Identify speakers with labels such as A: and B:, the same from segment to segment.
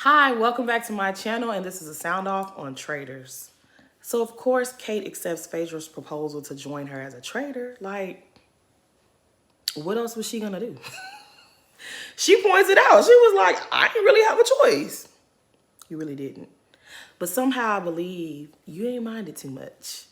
A: Hi, welcome back to my channel, and this is a sound off on Traitors. So of course, Kate accepts Phaedra's proposal to join her as a traitor. Like, what else was she gonna do? She points it out. She was like, I didn't really have a choice. You really didn't. But somehow I believe you ain't minded too much.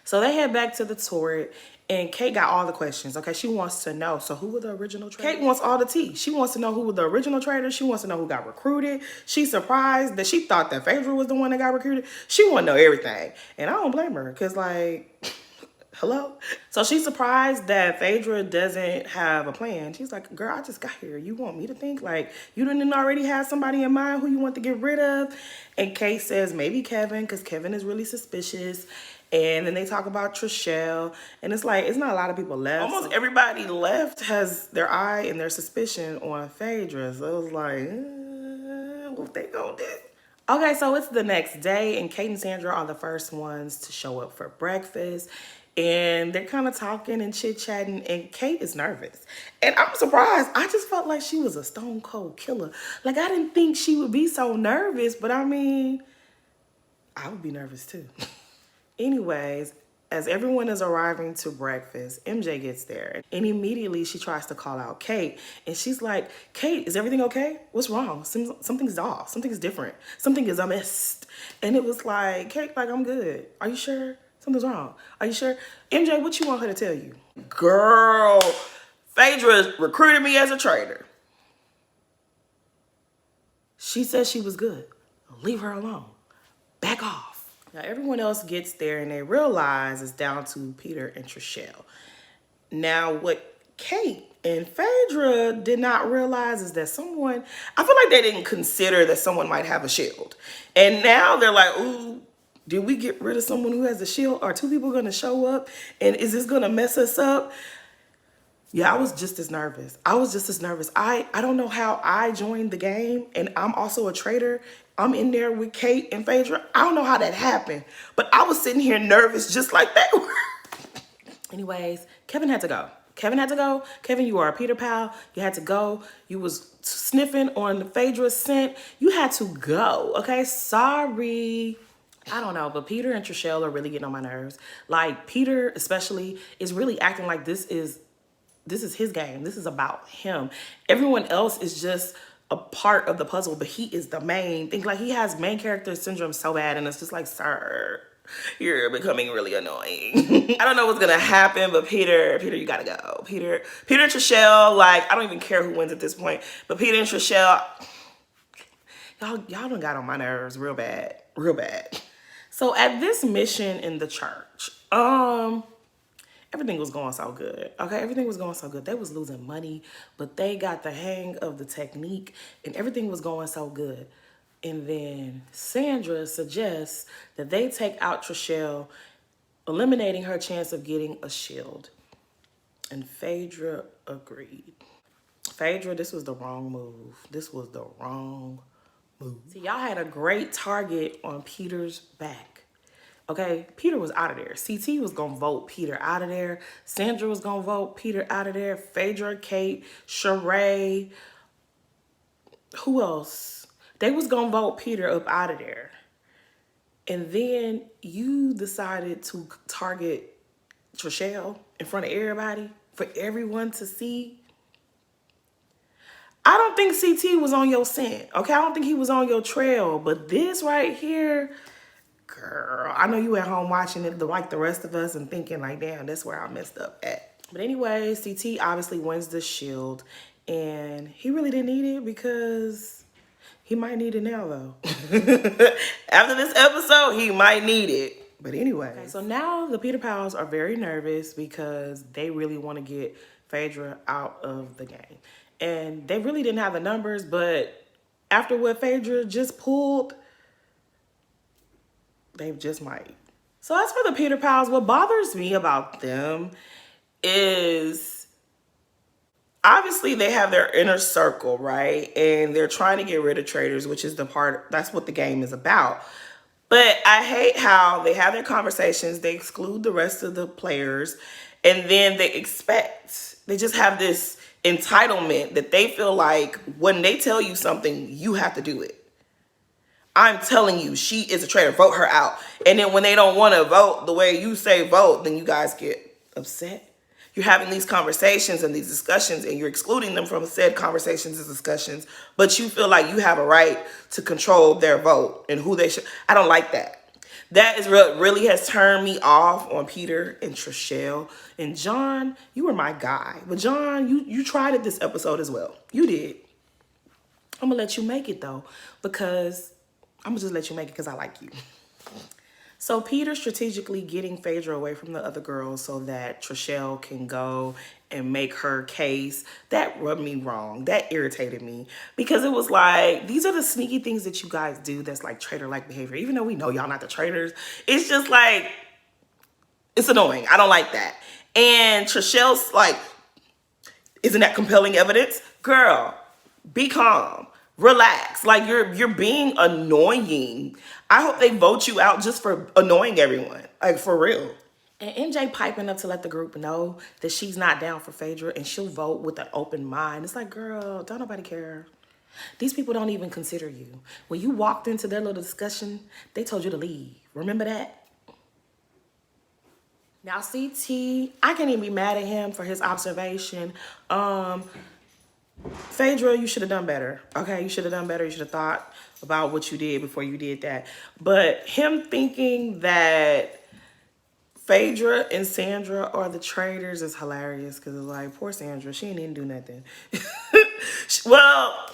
A: So they head back to the turret, and Kate got all the questions. Okay, she wants to know. So who were the original traitors? Kate wants all the tea. She wants to know who were the original traitors. She wants to know who got recruited. She's surprised that she thought that Phaedra was the one that got recruited. She want to know everything, and I don't blame her because like, hello. So she's surprised that Phaedra doesn't have a plan. She's like, girl, I just got here. You want me to think like you didn't already have somebody in mind who you want to get rid of? And Kate says maybe Kevin, because Kevin is really suspicious. And then they talk about Trishelle, and it's like, it's not a lot of people left. Almost everybody left has their eye and their suspicion on Phaedra. So it was like, what they gonna do? Okay, so it's the next day, and Kate and Sandra are the first ones to show up for breakfast. And they're kind of talking and chit-chatting, and Kate is nervous. And I'm surprised. I just felt like she was a stone cold killer. Like, I didn't think she would be so nervous, but I mean, I would be nervous too. Anyways, as everyone is arriving to breakfast, MJ gets there, and immediately she tries to call out Kate, and she's like, Kate, is everything okay? What's wrong? Something's off. Something's different. Something is amiss. And it was like, Kate, like, I'm good. Are you sure? Something's wrong. Are you sure? MJ, what you want her to tell you? Girl, Phaedra recruited me as a traitor. She said she was good. Leave her alone. Back off. Now, everyone else gets there, and they realize it's down to Peter and Trishelle. Now, what Kate and Phaedra did not realize is that someone, I feel like they didn't consider that someone might have a shield. And now they're like, ooh, did we get rid of someone who has a shield? Are two people going to show up? And is this going to mess us up? Yeah, I was just as nervous. I don't know how I joined the game, and I'm also a traitor. I'm in there with Kate and Phaedra. I don't know how that happened, but I was sitting here nervous just like that. Anyways, Kevin had to go. Kevin, you are a Peter pal. You had to go. You was sniffing on Phaedra's scent. You had to go, okay? Sorry. I don't know, but Peter and Trishelle are really getting on my nerves. Like, Peter especially is really acting like this is his game. This is about him. Everyone else is just a part of the puzzle, but he is the main thing. Like, he has main character syndrome so bad, and it's just like, sir, you're becoming really annoying. I don't know what's gonna happen, but Peter, you gotta go. Peter and Trishelle, like, I don't even care who wins at this point, but Peter and Trishelle, y'all done got on my nerves real bad. So at this mission in the church, everything was going so good, okay? Everything was going so good. They was losing money, but they got the hang of the technique, and everything was going so good. And then Sandra suggests that they take out Trishelle, eliminating her chance of getting a shield. And Phaedra agreed. Phaedra, this was the wrong move. See, y'all had a great target on Peter's back. Okay, Peter was out of there. CT was gonna vote Peter out of there. Sandra was gonna vote Peter out of there. Phaedra, Kate, Sheree. Who else? They was gonna vote Peter up out of there. And then you decided to target Trishelle in front of everybody for everyone to see. I don't think CT was on your scent, okay? I don't think he was on your trail, but this right here, girl, I know you at home watching it like the rest of us and thinking like, damn, that's where I messed up at. But anyway, CT obviously wins the shield, and he really didn't need it because he might need it now though. After this episode, he might need it. But anyway, okay, so now the Peter Pals are very nervous because they really want to get Phaedra out of the game. And they really didn't have the numbers, but after what Phaedra just pulled, they just might. So as for the Peter Pals, what bothers me about them is obviously they have their inner circle, right? And they're trying to get rid of traitors, which is the part, that's what the game is about. But I hate how they have their conversations, they exclude the rest of the players, and then they just have this entitlement that they feel like when they tell you something, you have to do it. I'm telling you, she is a traitor. Vote her out. And then when they don't want to vote the way you say vote, then you guys get upset. You're having these conversations and these discussions, and you're excluding them from said conversations and discussions, but you feel like you have a right to control their vote and who they should. I don't like that. That is really has turned me off on Peter and Trishelle. And John, you were my guy. But John, you tried it this episode as well. You did. I'm going to let you make it, though, because I'm going to just let you make it because I like you. So Peter strategically getting Phaedra away from the other girls so that Trishelle can go and make her case, that rubbed me wrong. That irritated me because it was like, these are the sneaky things that you guys do that's like traitor-like behavior. Even though we know y'all not the traitors, it's just like, it's annoying. I don't like that. And Trishelle's like, isn't that compelling evidence? Girl, be calm. Relax. Like, you're being annoying. I hope they vote you out just for annoying everyone. Like, for real. And MJ piping up to let the group know that she's not down for Phaedra and she'll vote with an open mind. It's like, girl, don't nobody care. These people don't even consider you. When you walked into their little discussion, they told you to leave. Remember that? Now, CT, I can't even be mad at him for his observation. Phaedra, you should have done better. Okay, you should have done better. You should have thought about what you did before you did that. But him thinking that Phaedra and Sandra are the traitors is hilarious because it's like, poor Sandra, she didn't even do nothing. Well,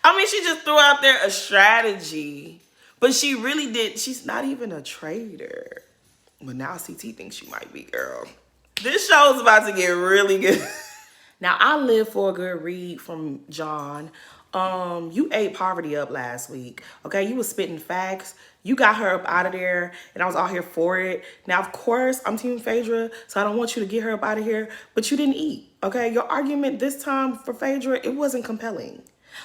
A: I mean, she just threw out there a strategy, but she really did. She's not even a traitor. But now CT thinks she might be, girl. This show is about to get really good. Now, I live for a good read from John. You ate poverty up last week, okay? You was spitting facts. You got her up out of there, and I was all here for it. Now, of course, I'm Team Phaedra, so I don't want you to get her up out of here, but you didn't eat, okay? Your argument this time for Phaedra, it wasn't compelling.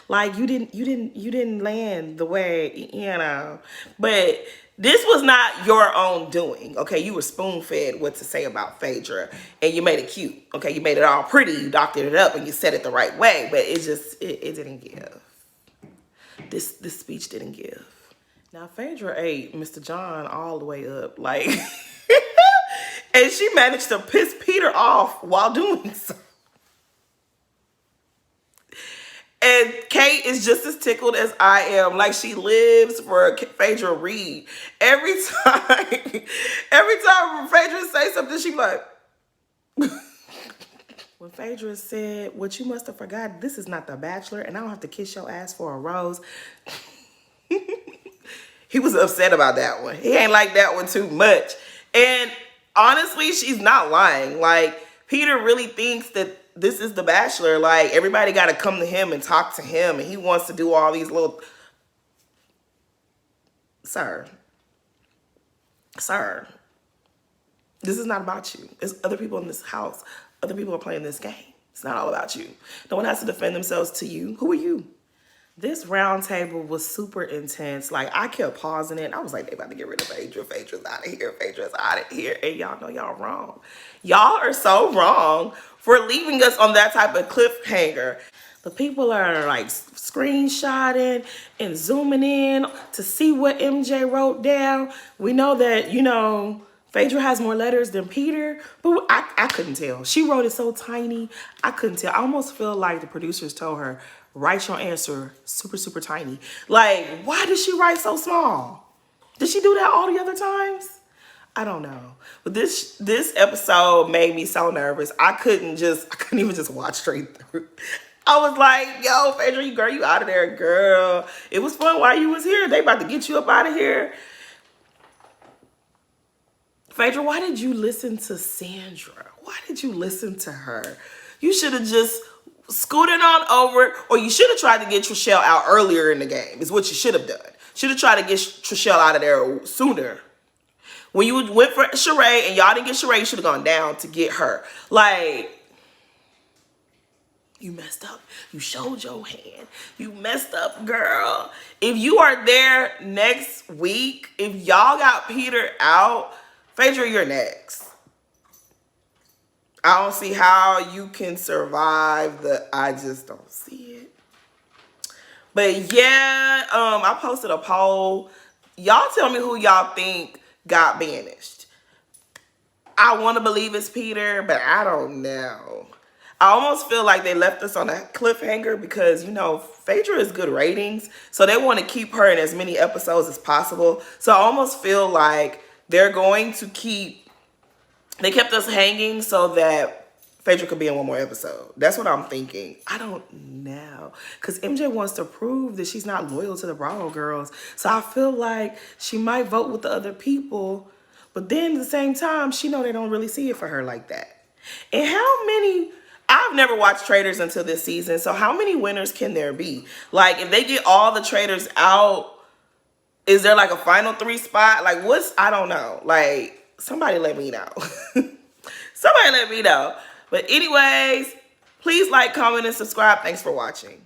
A: Like, you didn't land the way, you know. But this was not your own doing, okay? You were spoon-fed what to say about Phaedra, and you made it cute, okay? You made it all pretty, you doctored it up, and you said it the right way, but it just, it didn't give. This speech didn't give. Now, Phaedra ate Mr. John all the way up, like, and she managed to piss Peter off while doing so. And Kate is just as tickled as I am. Like, she lives for Phaedra Reed. Every time Phaedra say something, she like. When Phaedra said, what you must have forgot, this is not The Bachelor, and I don't have to kiss your ass for a rose. He was upset about that one. He ain't like that one too much. And honestly, she's not lying. Like, Peter really thinks that this is The Bachelor. Like, everybody got to come to him and talk to him, and he wants to do all these little... Sir, this is not about you. There's other people in this house. Other people are playing this game. It's not all about you. No one has to defend themselves to you. Who are you? This round table was super intense. Like, I kept pausing it. I was like, they about to get rid of Phaedra. Phaedra's out of here. Phaedra's out of here. And y'all know y'all wrong. Y'all are so wrong for leaving us on that type of cliffhanger. The people are like screenshotting and zooming in to see what MJ wrote down. We know that, you know, Phaedra has more letters than Peter, but I couldn't tell. She wrote it so tiny, I couldn't tell. I almost feel like the producers told her, write your answer super, super tiny. Like, why did she write so small? Did she do that all the other times? I don't know. But this episode made me so nervous. I couldn't even just watch straight through. I was like, yo, Phaedra, girl, you out of there, girl. It was fun while you was here. They about to get you up out of here. Phaedra, why did you listen to Sandra? Why did you listen to her? You should have just scooted on over, or you should have tried to get Trishelle out earlier in the game, is what you should have done. Should have tried to get Trishelle out of there sooner. When you went for Sheree and y'all didn't get Sheree, you should have gone down to get her. Like, you messed up. You showed your hand. You messed up, girl. If you are there next week, if y'all got Peter out, Phaedra, you're next. I don't see how you can survive I just don't see it. But yeah, I posted a poll. Y'all tell me who y'all think got banished. I want to believe it's Peter, but I don't know. I almost feel like they left us on a cliffhanger because, you know, Phaedra is good ratings. So they want to keep her in as many episodes as possible. So I almost feel like they're going to keep... They kept us hanging so that Phaedra could be in one more episode. That's what I'm thinking. I don't know. Because MJ wants to prove that she's not loyal to the Bravo girls. So I feel like she might vote with the other people. But then at the same time, she know they don't really see it for her like that. And how many... I've never watched Traitors until this season. So how many winners can there be? Like, if they get all the traitors out, is there like a final 3 spot? Like, what's... I don't know. Like, somebody let me know. Somebody let me know. But anyways, please like, comment, and subscribe. Thanks for watching.